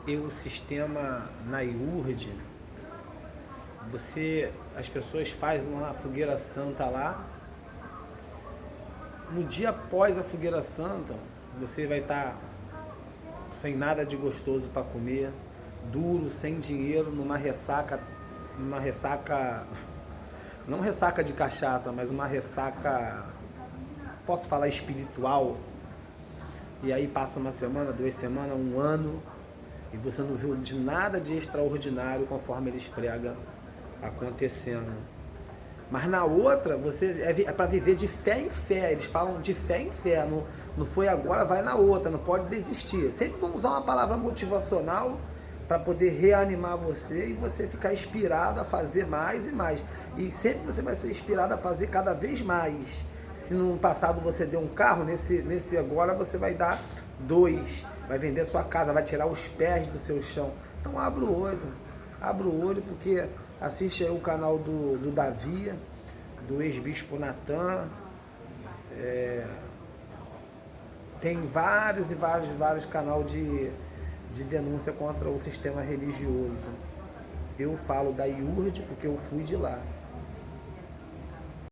e o sistema na IURD, as pessoas fazem uma fogueira santa lá. No dia após a fogueira santa, você vai estar sem nada de gostoso para comer, duro, sem dinheiro, numa ressaca, não ressaca de cachaça, mas uma ressaca, posso falar espiritual. E aí passa uma semana, 2 semanas, um ano, e você não viu de nada de extraordinário conforme eles pregam acontecendo. Mas na outra, você é para viver de fé em fé. Eles falam de fé em fé. Não foi agora, vai na outra, não pode desistir. Sempre vão usar uma palavra motivacional para poder reanimar você e você ficar inspirado a fazer mais e mais. E sempre você vai ser inspirado a fazer cada vez mais. Se no passado você deu um carro, nesse agora você vai dar 2. Vai vender sua casa, vai tirar os pés do seu chão. Então abra o olho, porque assiste aí o canal do Davi, do ex-bispo Natan. Tem vários canais de denúncia contra o sistema religioso. Eu falo da IURD porque eu fui de lá.